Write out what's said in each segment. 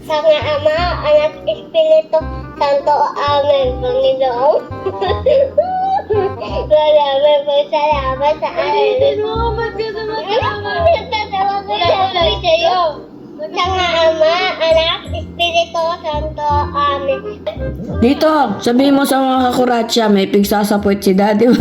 Sa nga Ama, Anak, Espiritu Santo. Amen. Panginoon. Maraming po salamat sa akin. Ba't ka naman Nagtatawa ko sabi sa'yo. Sa nga Ama, Anak, Espiritu Santo. Amen. Dito, sabihin mo sa mga kakuratsya, may pigsasapot si daddy.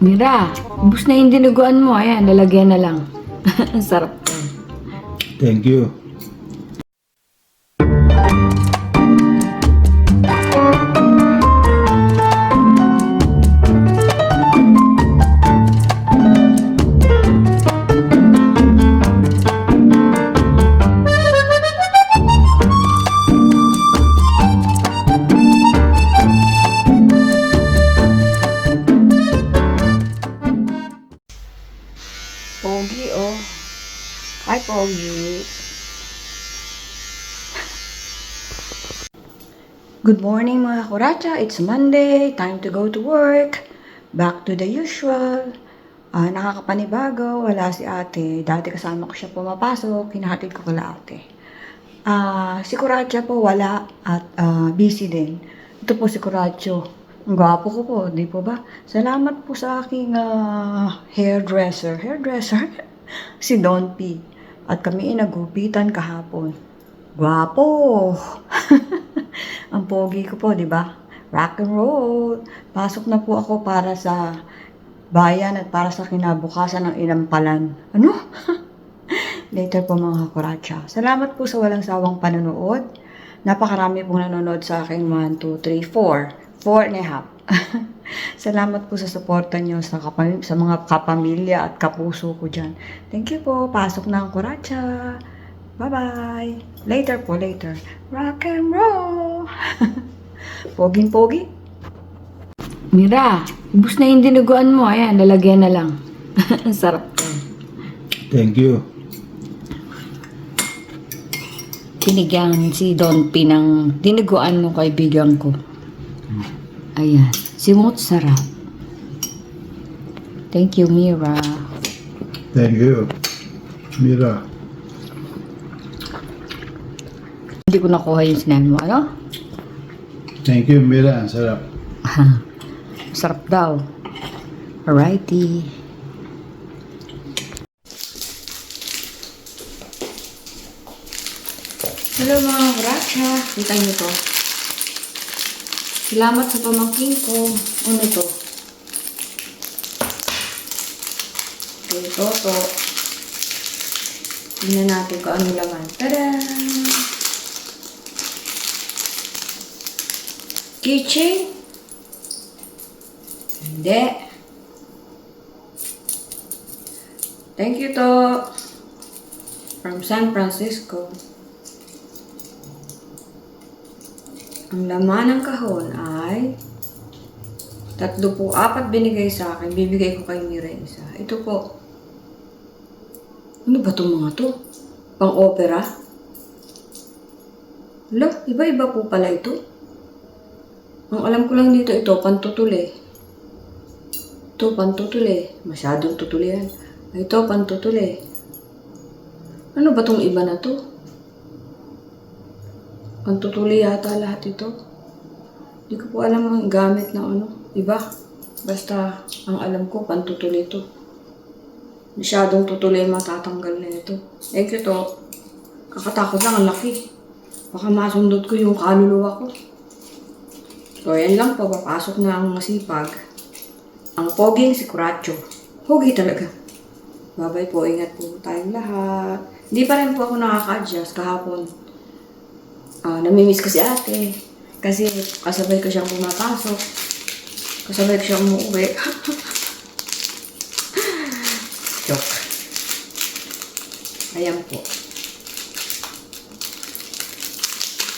Mira, ubus na yung dinuguan mo. Ayan, lalagyan na lang. Ang sarap to. Thank you. Pogi, oh. Hi, Pogi. Good morning, mga kuratsa. It's Monday. Time to go to work. Back to the usual. Nakakapanibago. Wala si ate. Dati kasama ko siya pumapasok. Hinahatid ko kala ate. Si Kuratsa po wala at busy din. Ito po si Kuratso. Ang gwapo ko po, di po ba? Salamat po sa aking hairdresser. Hairdresser? Si Don P. At kami nagupitan kahapon. Gwapo! Ang pogi ko po, di ba? Rock and roll! Pasok na po ako para sa bayan at para sa kinabukasan ng inampalan. Ano? Later po mga kuratsa. Salamat po sa walang sawang panonood. Napakarami pong nanonood sa akin. 1, 2, 3, 4. 4.5. Salamat po sa suporta nyo sa mga kapamilya at kapuso ko dyan. Thank you po. Pasok na ang kuratsa. Bye-bye. Later po, later. Rock and roll. Poging-pogi. Mira, ubus na yung dinuguan mo. Ayan, lalagyan na lang. Ang sarap to. Thank you. Tinigyan si Don P ng dinuguan ng kaibigan ko. Ayan. Simot sarap. Thank you, Mira. Thank you. Mira. Hindi ko nakuha yung sinabi mo. Ano? Thank you, Mira. Ang sarap. Sarap daw. Alrighty. Hello mga kuratsa. Kita niyo to. Salamat sa pamangkin ko. Ano to? Ito to. Tingnan natin kung ano laman. Tada! Keychain? Hindi. Thank you to. From San Francisco. Ang laman ng kahon ay 3 po, 4 binigay sa akin. Bibigay ko kay Mira isa. Ito po. Ano ba itong mga to? Pang-opera? Hala, iba-iba po pala ito. Ang alam ko lang dito, ito, pantutuli. Ito, pantutuli. Masyadong tutuli yan. Ito, pantutuli. Ano ba itong iba na to? Pantutuli yata lahat ito. Hindi ko po alam ang gamit ng ano. Iba. Basta, ang alam ko, pantutuli ito. Masyadong tutuli matatanggal na ito. Thank you to. Kakatakot lang, ang laki. Baka masundot ko yung kaluluwa ko. So, yan lang po. Papasok na ang masipag. Ang poging si Kuratso. Pogi talaga. Bye-bye po. Ingat po tayong lahat. Hindi pa rin po ako nakaka-adjust kahapon. Namimiss ko si ate. Kasi kasabay ko siyang pumapasok. Kasabay ko siyang umuwi. Joke. Ayan po.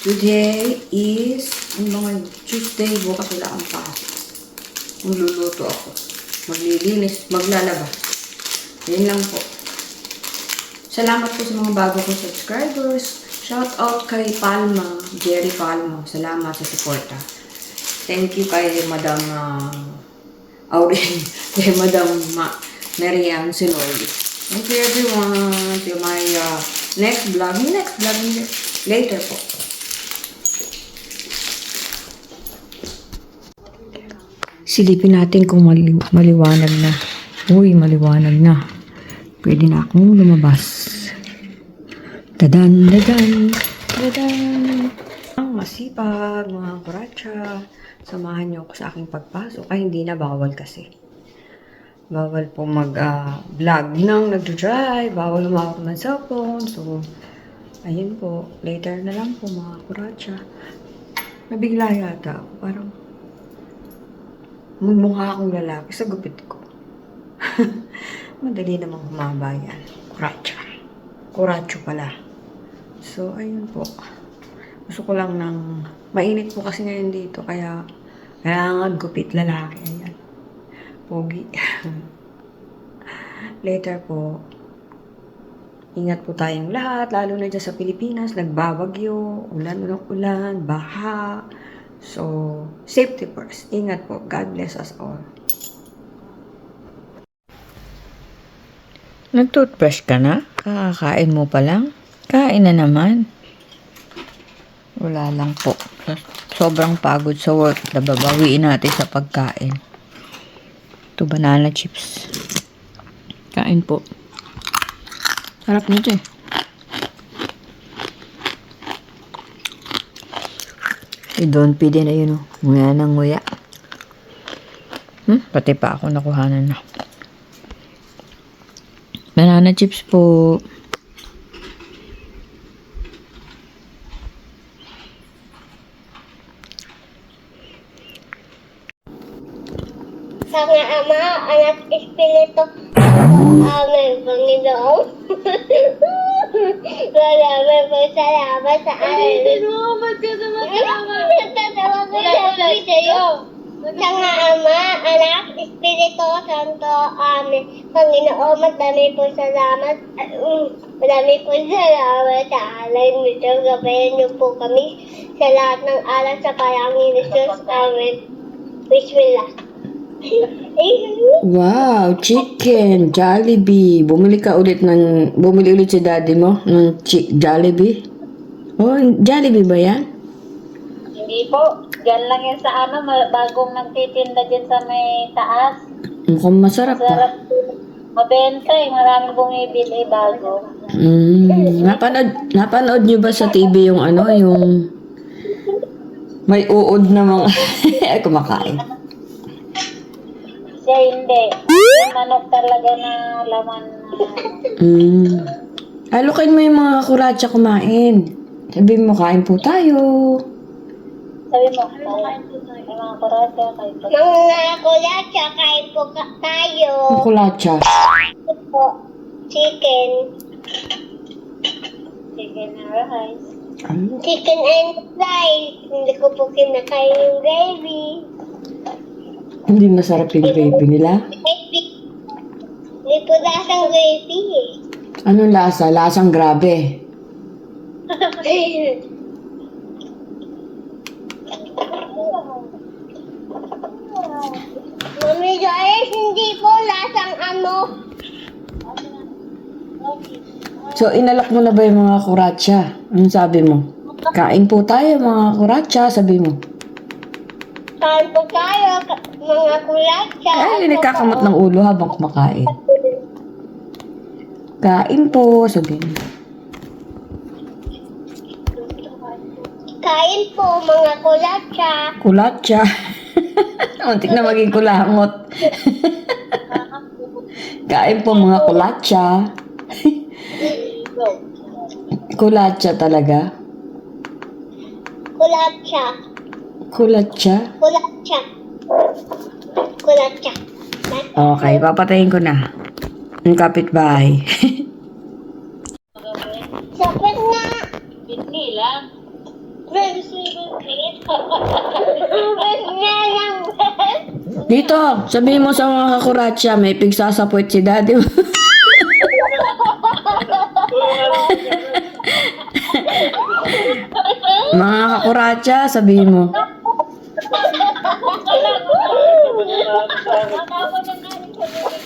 Today is, ano ngayon? Tuesday, bukas wala ang pasok. Magluluto ako. Maglilinis, maglalaba. Ayan lang po. Salamat po sa mga bago kong subscribers. Shout out kay Palma, Jerry Palma. Salamat sa suporta. Thank you kay Madam Aurin, kay Madam Merian, si Lois. Thank you everyone. To my next vlog. Later po. Silipin natin kung maliwanag na. Uy, maliwanag na. Pwede na akong lumabas. Dadan, dadan, dadan. Ang masipag, mga kuratsa. Samahan niyo ako sa aking pagpasok. Ay, hindi na. Bawal kasi. Bawal po mag-vlog ng nagdodrive. Bawal lumawak ng cellphone. So, ayun po. Later na lang po, mga kuratsa. Nabigla yata ako. Parang mumukha akong lalaki sa gupit ko. Madali namang humaba yan. Kuratsa. Kuratso pala. So, ayun po. Gusto ko lang ng... Mainit po kasi ngayon dito, kaya kailangan gupit lalaki. Ayan. Pogi. Later po. Ingat po tayong lahat, lalo na dyan sa Pilipinas. Nagbabagyo, ulan, baha. So, safety first. Ingat po. God bless us all. Nag-toothbrush ka na? Kakakain mo pa lang? Kain na naman. Wala lang po. Sobrang pagod sa work. Nababawiin natin sa pagkain. Ito, banana chips. Kain po. Sarap nito eh. Si Don P din na yun oh. Nguya ng nguya. Pati pa ako nakuhanan na. Banana chips po. Sa nga Ama, Anak, Espiritu, Amen, Panginoon. Maraming po salamat sa amin. Salamat ka sa magkasama. Nagtatawa ko sa sa'yo. Sa nga Ama, Anak, Espiritu Santo, Amen. Panginoon, madami po salamat. Madami po salamat sa alay nito. Gabayan niyo po kami sa lahat ng alas sa Panginoon Jesus. Amen. Bismillah. Wow, chicken, Jollibee. Bumili ulit si daddy mo ng Jollibee? Oh, Jollibee ba yan? Hindi po. Diyan lang yan sa bagong nagtitinda dyan sa may taas. Mukhang masarap pa. Sarap. Mabenta eh. Maraming bumibili bago. Napanood nyo ba sa TV yung yung may uod na mga kumakain? Siya hindi. Yung manok talaga na laman na... Alukin mo yung mga kuratsa kumain. Sabihin mo, kain po tayo. Sabi mo, kain po tayo. Yung mga kurasa, kain po. Mga kulatsa, kain po tayo. Ang kuratsa. Ito po, chicken. Chicken na rice. Chicken and rice. Hindi ko po kinakain yung gravy. Hindi masarap yung gravy nila. Hindi po lasang gravy eh. Anong lasa? Lasang grabe. Mami Joyce, hindi po lasang ano. So, inalak mo na ba yung mga kuratsa? Anong sabi mo? Kain po tayo mga kuratsa, sabi mo. Kain po tayo, mga kulatsa. Ay, nagkakamot ng ulo habang kumakain. Kain po, sabi mo. Kain po, mga kulatsa. Kulatsa. Untik na maging kulangot. Kain po mga kulatsa. Kulatsa talaga? Kulatsa. Kulatsa? Kulatsa. Kulatsa. Okay, papatayin ko na. Ang kapitbahay. Sapit na. Hindi lang. Sapit na lang. Dito, sabihin mo sa mga kakuratsa, may pigsasapwet si daddy mo. Mga kakuratsa, sabihin mo.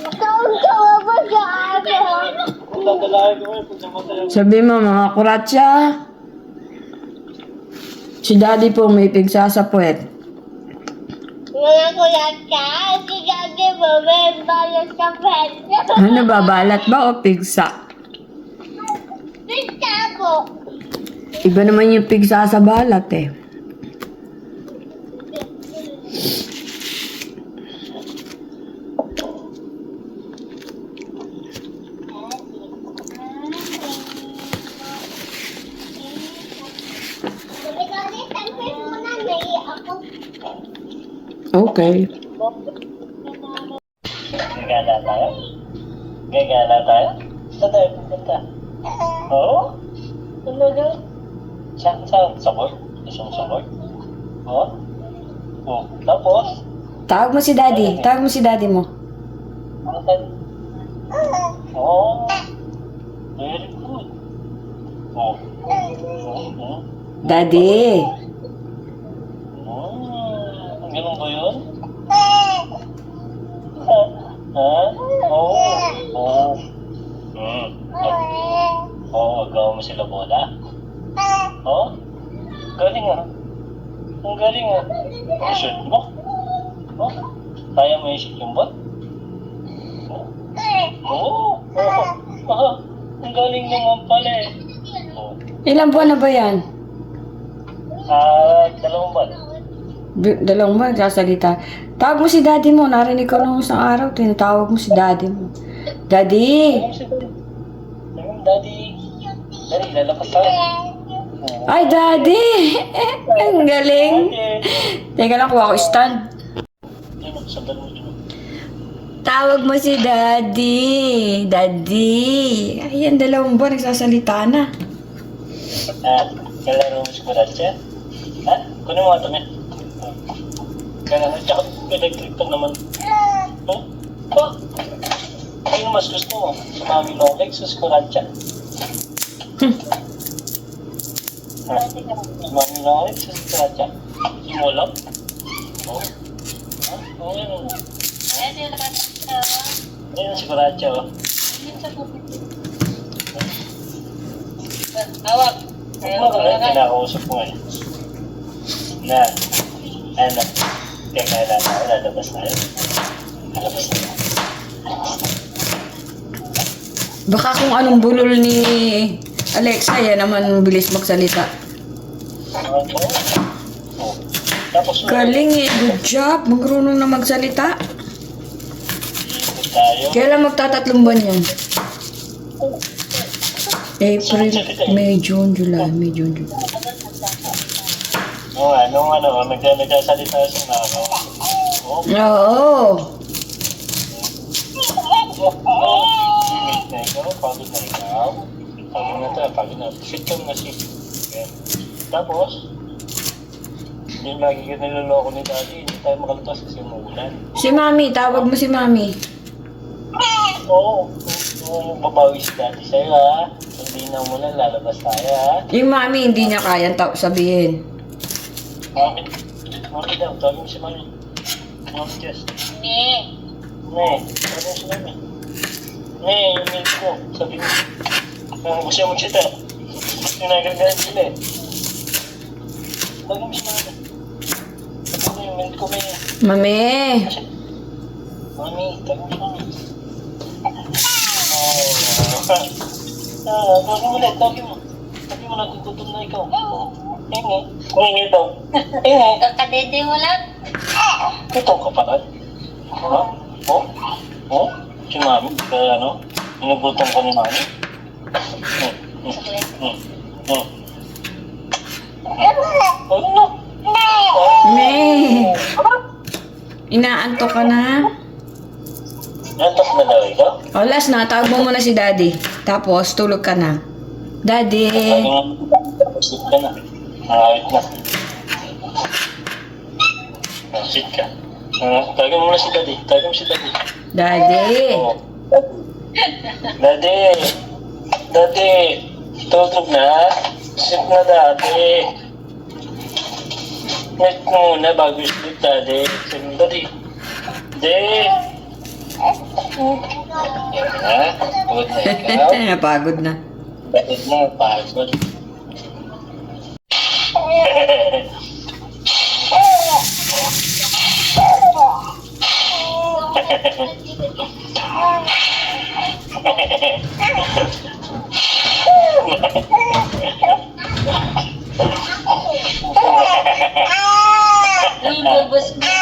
Ikaw Sabi mo mga kuratsa, si daddy po may pigsasapwet. Mga kulatsa, si Daddy mo may balas sa pwede. Ano ba, balat ba o pigsa? Pista po. Iba naman yung pigsa sa balat eh. Daddy, tampay muna. Naiyak ako. Okay. Gagala tayo? Gagala tayo? Saan tayo pupunta? Oo? Talaga? Saan? Sabor? Isang sabor? Oo? Oo. Tapos? Tawag mo si daddy. Tawag mo si daddy mo. Ano tayo? Oo. Very good. Oo. Oo. Daddy. Ganun ba yun? Ha? Oo. Oo. Oo, gawa mo sila bola. Oo? Galing ah. Ang galing ah. I-shoot mo? Oo? Kaya mo i-shoot yung ball? Oo. Oo. Ang galing naman pala eh. Oo. Ilang buwan na ba yan? 2 ball. Dalawang buwan nagsasalita. Tawag mo si daddy mo. Narinig ko nung isang araw. Tinatawag mo si daddy mo. Daddy! Daddy. Daddy, lalakas tayo. Ay, daddy! Ang galing. Teka lang, kuha ko stand. Sundan mo dyan. Tawag mo si daddy. Daddy. Ayan, 2 buwan nagsasalita na. Kalaro mo si Kuratsa? Ha? Kunin mo ito, men. Kaya naman, tsaka electric pa naman. Oh? Oh? Ano mas gusto mo? Sa Mami Lolex o si Kuratsa? Ha? Sa Mami Lolex o si Kuratsa? Yung ulam? Oh? Ha? Oh, yan o. Ayan si Kuratsa, oh. Awak. Ano ba kinakausap mo ngayon? Na, ano? Kaya kailan tayo, lalabas tayo. Lalabas tayo. Baka kung anong bulol ni Alexa, yan naman bilis magsalita. Oh. Tapos, Galing eh. Good job. Marunong na magsalita. ikot tayo. Kailan magtatatlong buwan yan? April, May, June, July, May, June, July. Nung nagsasalita sa mga oh, Oo. limit na ikaw, pagod na ikaw. Pagod na tayo, pagod na. Sit ka na sit. Okay. Tapos, hindi lagi ka niloloko ni daddy, hindi tayo makalutas kasi umuulan. Si Mami, tawag mo si Mami. Oo, babawi si daddy sa'yo ha. Hindi na muna, lalabas tayo ha. Yung Mami, hindi niya kayang sabihin. Mami daw, tawag mo si Mami. Mami Jess. Ni. Tawag mo si Mami. Yung milk ko, sabi mo. Gusto mo siya tayo. Pinagagalan sila eh. Tawag mo si Mami. Sabi mo yung milk ko may... Mami. Mami, tawag mo si Mami. Tawag mo ulit, tawag mo. Sabi mo nagugutom na ikaw. Hingi daw. Hingi. Kakadede mo lang. Ito ka pala. Ha? Oh? Oh? Si Mami, kaya ano? Inugutom ko ni Mami. Ano? May. Inaantok ka na? Nantok na daw ikaw? O, last na. Tawag mo muna si Daddy. Tapos, tulog ka na. Daddy. Sit ka na. Nakawit na. Sit ka. Tawagan mo na si Daddy. Tawagan mo si Daddy. Daddy. Oh. Daddy. Daddy. Tulog na. Sit na Daddy. Wait muna bago sleep Daddy. Daddy. Daddy. Yan na. Pagod na ikaw. Napagod na. Pagod na, pagod. Uy, bubos na.